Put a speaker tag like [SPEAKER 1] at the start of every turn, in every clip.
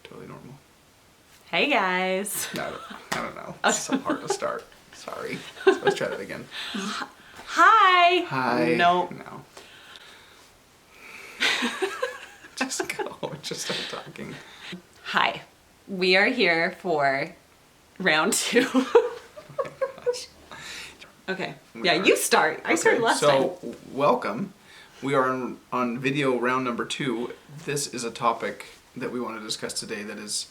[SPEAKER 1] Totally normal.
[SPEAKER 2] Hey guys.
[SPEAKER 1] No, I don't know. It's so hard to start. Sorry. So let's try that again.
[SPEAKER 2] Hi.
[SPEAKER 1] Hi.
[SPEAKER 2] Nope.
[SPEAKER 1] No. Just go. Just start talking.
[SPEAKER 2] Hi. We are here for round 2. Okay. Yeah, you start. I started last time.
[SPEAKER 1] So, welcome. We are on video round number 2. This is a topic that we want to discuss today that is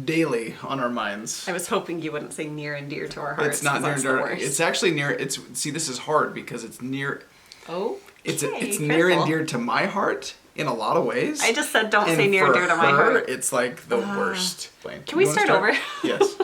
[SPEAKER 1] daily on our minds.
[SPEAKER 2] I was hoping you wouldn't say near and dear to our hearts.
[SPEAKER 1] It's not near and dear.
[SPEAKER 2] Worst.
[SPEAKER 1] It's actually near. See, this is hard because it's near.
[SPEAKER 2] Oh.
[SPEAKER 1] It's near and dear to my heart in a lot of ways.
[SPEAKER 2] I just said don't say near and dear to my heart.
[SPEAKER 1] It's like the worst.
[SPEAKER 2] Can we start over?
[SPEAKER 1] Yes.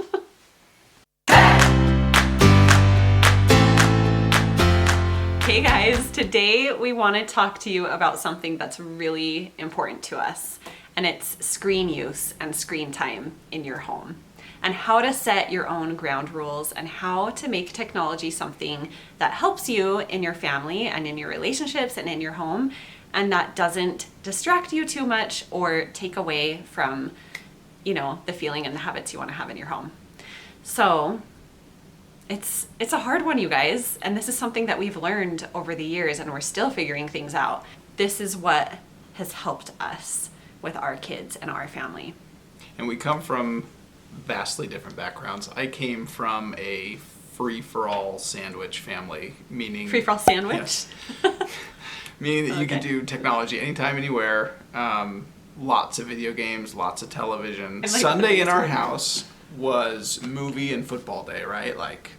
[SPEAKER 2] Hey guys, today we want to talk to you about something that's really important to us, and it's screen use and screen time in your home, and how to set your own ground rules, and how to make technology something that helps you in your family and in your relationships and in your home, and that doesn't distract you too much or take away from, the feeling and the habits you want to have in your home. So it's a hard one, you guys, and this is something that we've learned over the years and we're still figuring things out. This is what has helped us with our kids and our family.
[SPEAKER 1] And we come from vastly different backgrounds. I came from a free-for-all sandwich family, meaning...
[SPEAKER 2] Free-for-all sandwich?
[SPEAKER 1] Yes. Meaning that you could do technology anytime, anywhere, lots of video games, lots of television. Sunday in our house was movie and football day, right? Like,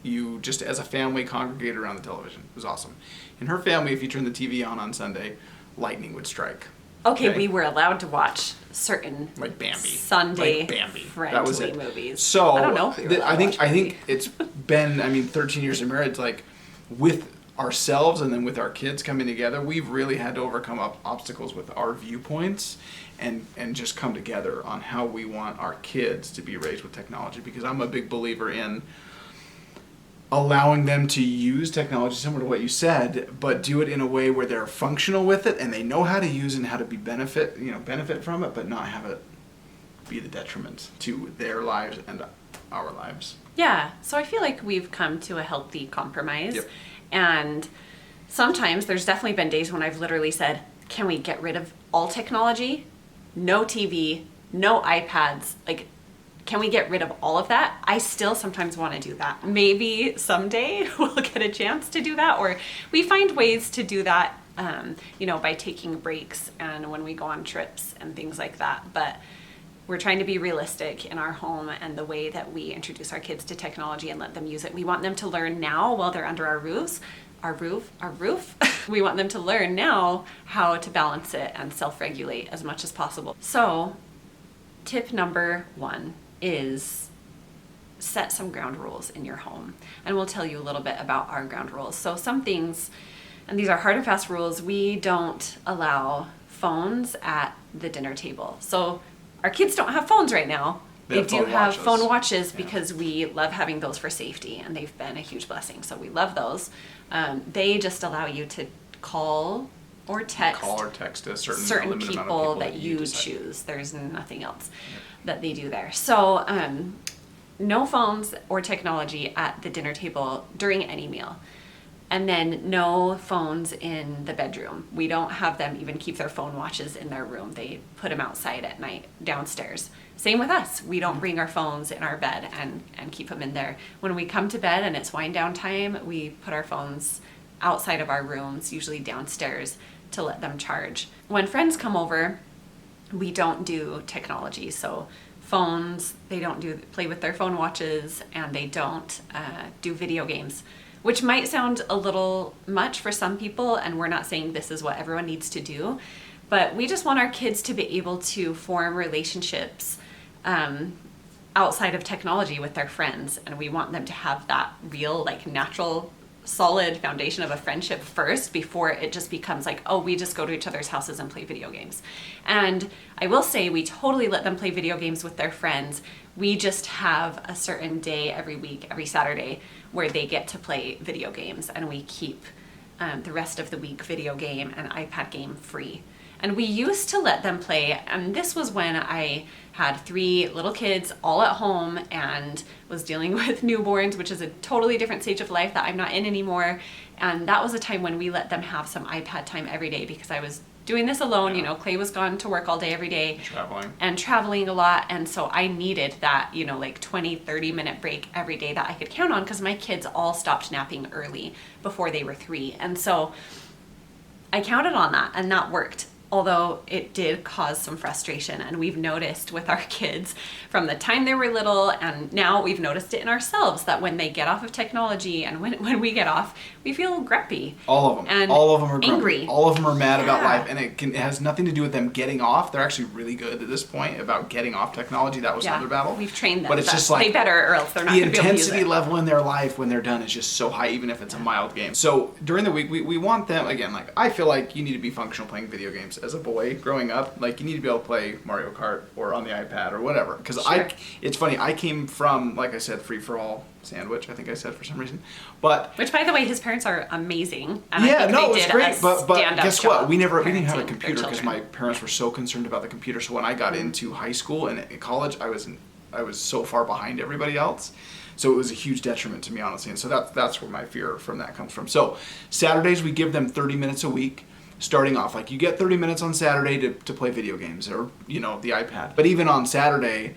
[SPEAKER 1] you just as a family congregated around the television. It was awesome. In her family, if you turned the TV on Sunday, lightning would strike.
[SPEAKER 2] Okay, we were allowed to watch certain
[SPEAKER 1] like Bambi,
[SPEAKER 2] Sunday
[SPEAKER 1] friendly
[SPEAKER 2] movies.
[SPEAKER 1] So
[SPEAKER 2] I don't know if
[SPEAKER 1] I think it's been 13 years of marriage. Like with ourselves and then with our kids coming together, we've really had to overcome obstacles with our viewpoints and just come together on how we want our kids to be raised with technology. Because I'm a big believer in allowing them to use technology similar to what you said, but do it in a way where they're functional with it and they know how to use it and how to be benefit from it, but not have it be the detriment to their lives and our lives.
[SPEAKER 2] Yeah, so I feel like we've come to a healthy compromise.
[SPEAKER 1] Yep.
[SPEAKER 2] And sometimes there's definitely been days when I've literally said, can we get rid of all technology? No TV, no iPads, can we get rid of all of that? I still sometimes want to do that. Maybe someday we'll get a chance to do that, or we find ways to do that, by taking breaks and when we go on trips and things like that. But we're trying to be realistic in our home and the way that we introduce our kids to technology and let them use it. We want them to learn now while they're under our roof. We want them to learn now how to balance it and self-regulate as much as possible. So, tip number 1 is set some ground rules in your home. And we'll tell you a little bit about our ground rules. So some things, and these are hard and fast rules, we don't allow phones at the dinner table. So our kids don't have phones right now. They do have phone watches because we love having those for safety, and they've been a huge blessing. So we love those. They just allow you to call or text
[SPEAKER 1] a
[SPEAKER 2] certain people that you choose. There's nothing else that they do there. So no phones or technology at the dinner table during any meal. And then no phones in the bedroom. We don't have them even keep their phone watches in their room. They put them outside at night downstairs. Same with us. We don't bring our phones in our bed and keep them in there. When we come to bed and it's wind down time, we put our phones outside of our rooms, usually downstairs, to let them charge. When friends come over, we don't do technology. So phones, they don't play with their phone watches, and they don't do video games, which might sound a little much for some people, and we're not saying this is what everyone needs to do, but we just want our kids to be able to form relationships outside of technology with their friends, and we want them to have that real, natural, solid foundation of a friendship first before it just becomes we just go to each other's houses and play video games. And I will say we totally let them play video games with their friends. We just have a certain day every week, every Saturday, where they get to play video games, and we keep the rest of the week video game and iPad game free. And we used to let them play, and this was when I had 3 little kids all at home and was dealing with newborns, which is a totally different stage of life that I'm not in anymore. And that was a time when we let them have some iPad time every day because I was doing this alone. You know, Clay was gone to work all day every day. Traveling a lot. And so I needed that, you know, like 20, 30-minute break every day that I could count on because my kids all stopped napping early before they were 3. And so I counted on that, and that worked. Although it did cause some frustration, and we've noticed with our kids from the time they were little, and now we've noticed it in ourselves that when they get off of technology and when we get off, we feel grumpy.
[SPEAKER 1] All of them.
[SPEAKER 2] And
[SPEAKER 1] all of them are grumpy.
[SPEAKER 2] Angry.
[SPEAKER 1] All of them are mad about life, and it has nothing to do with them getting off. They're actually really good at this point about getting off technology. That was another battle.
[SPEAKER 2] We've trained them,
[SPEAKER 1] but it's just like
[SPEAKER 2] they better, or else they're not
[SPEAKER 1] the
[SPEAKER 2] going to be able to use it.
[SPEAKER 1] intensity level in their life when they're done is just so high, even if it's a mild game. So during the week, we want them, again, like I feel like you need to be functional playing video games as a boy growing up. Like you need to be able to play Mario Kart or on the iPad or whatever. Because it's funny, I came from, like I said, free for all sandwich, I think I said for some reason. But
[SPEAKER 2] which, by the way, his parents are amazing. And
[SPEAKER 1] yeah,
[SPEAKER 2] I think
[SPEAKER 1] no,
[SPEAKER 2] they
[SPEAKER 1] it's
[SPEAKER 2] did
[SPEAKER 1] great. But guess what? We didn't have a
[SPEAKER 2] parenting
[SPEAKER 1] computer
[SPEAKER 2] their
[SPEAKER 1] because
[SPEAKER 2] children.
[SPEAKER 1] my parents were so concerned about the computer. So when I got into high school and college, I was so far behind everybody else. So it was a huge detriment to me, honestly. And so that's where my fear from that comes from. So Saturdays, we give them 30 minutes a week. Starting off, like you get 30 minutes on Saturday to play video games or, you know, the iPad. But even on Saturday,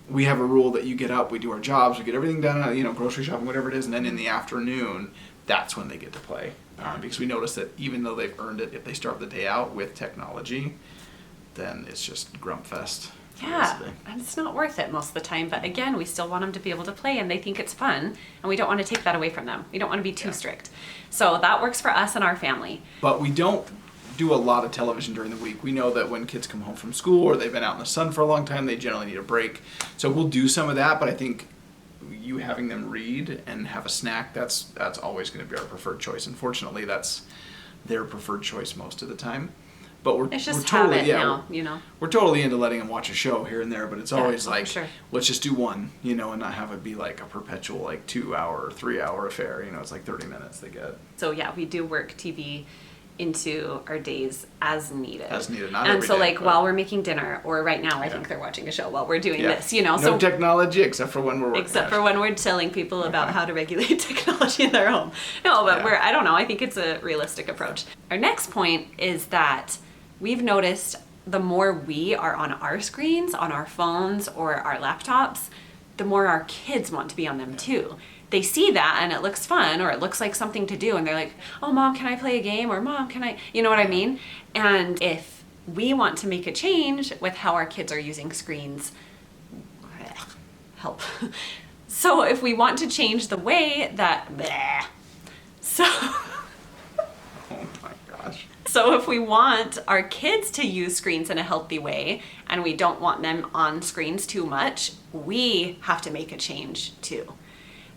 [SPEAKER 1] we have a rule that you get up, we do our jobs, we get everything done, you know, grocery shopping, whatever it is, and then in the afternoon, that's when they get to play. Because we notice that even though they've earned it, if they start the day out with technology, then it's just grump fest.
[SPEAKER 2] Yeah, and it's not worth it most of the time. But again, we still want them to be able to play, and they think it's fun, and we don't want to take that away from them. We don't want to be too strict. So that works for us and our family.
[SPEAKER 1] But we don't do a lot of television during the week. We know that when kids come home from school or they've been out in the sun for a long time, they generally need a break. So we'll do some of that, but I think you having them read and have a snack, that's always going to be our preferred choice. Unfortunately, that's their preferred choice most of the time. But
[SPEAKER 2] it's just
[SPEAKER 1] totally,
[SPEAKER 2] habit now, you know.
[SPEAKER 1] We're totally into letting them watch a show here and there, but it's always like,
[SPEAKER 2] sure.
[SPEAKER 1] Let's just do one, you know, and not have it be like a perpetual like 2-hour, 3-hour affair. You know, it's like 30 minutes they get.
[SPEAKER 2] So yeah, we do work TV into our days as needed.
[SPEAKER 1] As needed, not
[SPEAKER 2] and
[SPEAKER 1] every
[SPEAKER 2] so
[SPEAKER 1] day,
[SPEAKER 2] like
[SPEAKER 1] but
[SPEAKER 2] while we're making dinner, or right now I think they're watching a show while we're doing this, you know.
[SPEAKER 1] No
[SPEAKER 2] so
[SPEAKER 1] technology except for when we're working.
[SPEAKER 2] Except for when we're telling people about how to regulate technology in their home. No, but I don't know, I think it's a realistic approach. Our next point is that we've noticed the more we are on our screens, on our phones or our laptops, the more our kids want to be on them too. They see that and it looks fun, or it looks like something to do, and they're like, oh, Mom, can I play a game? Or Mom, can I, you know what I mean? And if we want to make a change with how our kids are using screens, help. So if we want to change the way that, so So if we want our kids to use screens in a healthy way, and we don't want them on screens too much, we have to make a change too.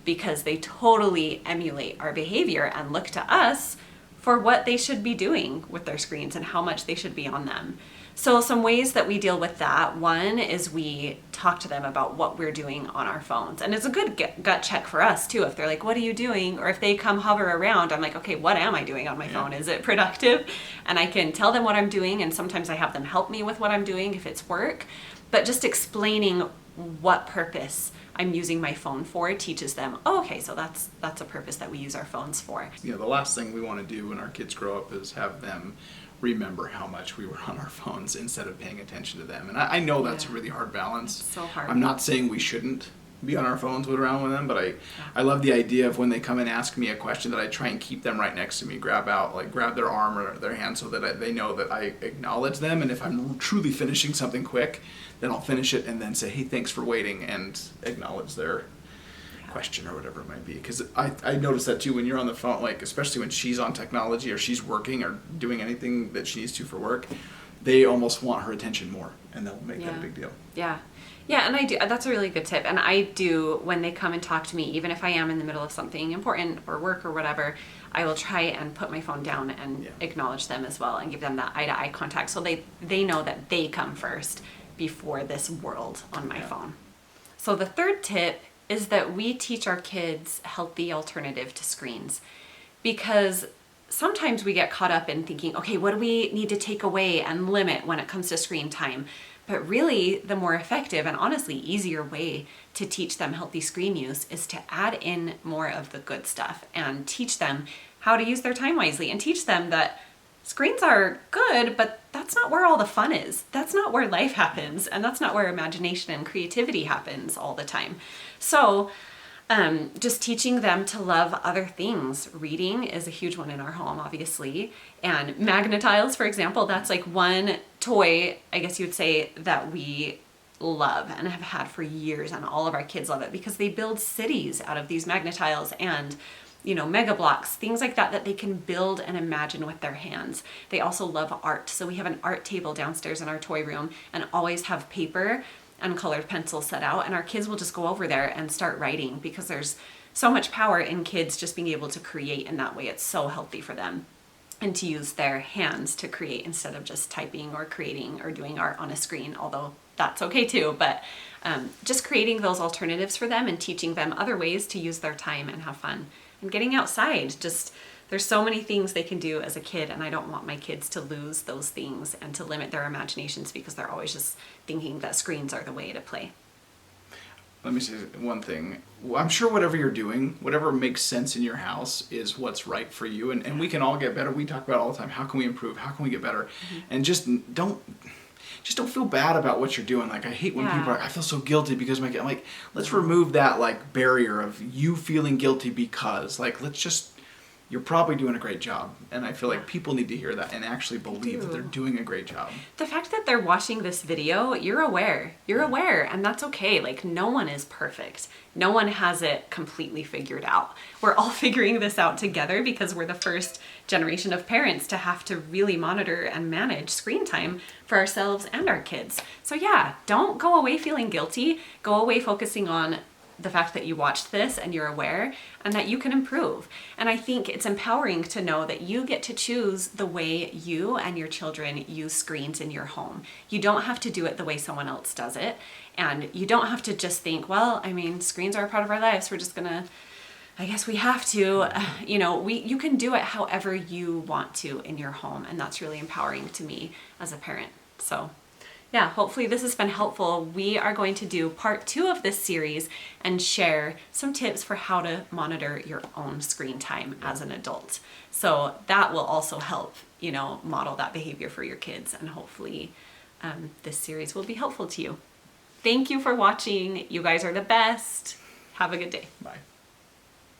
[SPEAKER 2] Because they totally emulate our behavior and look to us for what they should be doing with their screens and how much they should be on them. So some ways that we deal with that, one is we talk to them about what we're doing on our phones. And it's a good gut check for us too. If they're like, what are you doing? Or if they come hover around, I'm like, okay, what am I doing on my phone? Is it productive? And I can tell them what I'm doing, and sometimes I have them help me with what I'm doing if it's work. But just explaining what purpose I'm using my phone for teaches them, oh, okay, so that's a purpose that we use our phones for.
[SPEAKER 1] You know, the last thing we want to do when our kids grow up is have them remember how much we were on our phones instead of paying attention to them. And I know that's a really hard balance.
[SPEAKER 2] It's so hard.
[SPEAKER 1] I'm not saying we shouldn't be on our phones around with them, but I love the idea of when they come and ask me a question that I try and keep them right next to me, grab their arm or their hand so that they know that I acknowledge them. And if I'm truly finishing something quick, then I'll finish it and then say, hey, thanks for waiting, and acknowledge their question or whatever it might be. Because I notice that too when you're on the phone, like especially when she's on technology or she's working or doing anything that she needs to for work, they almost want her attention more, and they'll make that a big deal.
[SPEAKER 2] Yeah. Yeah, and I do. That's a really good tip. And I do, when they come and talk to me, even if I am in the middle of something important or work or whatever, I will try and put my phone down and acknowledge them as well and give them that eye-to-eye contact so they know that they come first before this world on my phone. So the third tip is that we teach our kids a healthy alternative to screens, because sometimes we get caught up in thinking, okay, what do we need to take away and limit when it comes to screen time? But really, the more effective and honestly easier way to teach them healthy screen use is to add in more of the good stuff and teach them how to use their time wisely, and teach them that screens are good, but that's not where all the fun is. That's not where life happens, and that's not where imagination and creativity happens all the time. So just teaching them to love other things. Reading is a huge one in our home, obviously. And Magna-Tiles, for example, that's like one toy, I guess you would say, that we love and have had for years, and all of our kids love it because they build cities out of these Magna-Tiles and Mega Blocks, things like that, that they can build and imagine with their hands. They also love art. So we have an art table downstairs in our toy room and always have paper and colored pencils set out, and our kids will just go over there and start writing because there's so much power in kids just being able to create in that way. It's so healthy for them, and to use their hands to create instead of just typing or creating or doing art on a screen, although that's okay too. But just creating those alternatives for them and teaching them other ways to use their time and have fun. And getting outside, there's so many things they can do as a kid, and I don't want my kids to lose those things and to limit their imaginations because they're always just thinking that screens are the way to play.
[SPEAKER 1] Let me say one thing. I'm sure whatever you're doing, whatever makes sense in your house is what's right for you, and we can all get better. We talk about it all the time. How can we improve? How can we get better? And just don't feel bad about what you're doing. Like, I hate when people are like, I feel so guilty because I'm like, let's remove that like barrier of you feeling guilty because, like, you're probably doing a great job. And I feel like people need to hear that and actually believe that they're doing a great job.
[SPEAKER 2] The fact that they're watching this video, you're aware, and that's okay. Like, no one is perfect. No one has it completely figured out. We're all figuring this out together because we're the first generation of parents to have to really monitor and manage screen time for ourselves and our kids. So yeah, don't go away feeling guilty. Go away focusing on the fact that you watched this and you're aware and that you can improve. And I think it's empowering to know that you get to choose the way you and your children use screens in your home. You don't have to do it the way someone else does it. And you don't have to just think, well, I mean, screens are a part of our lives. We're just gonna, I guess we have to, you can do it however you want to in your home. And that's really empowering to me as a parent. So yeah, hopefully this has been helpful. We are going to do part 2 of this series and share some tips for how to monitor your own screen time as an adult. So that will also help, model that behavior for your kids, and hopefully this series will be helpful to you. Thank you for watching. You guys are the best. Have a good day.
[SPEAKER 1] Bye.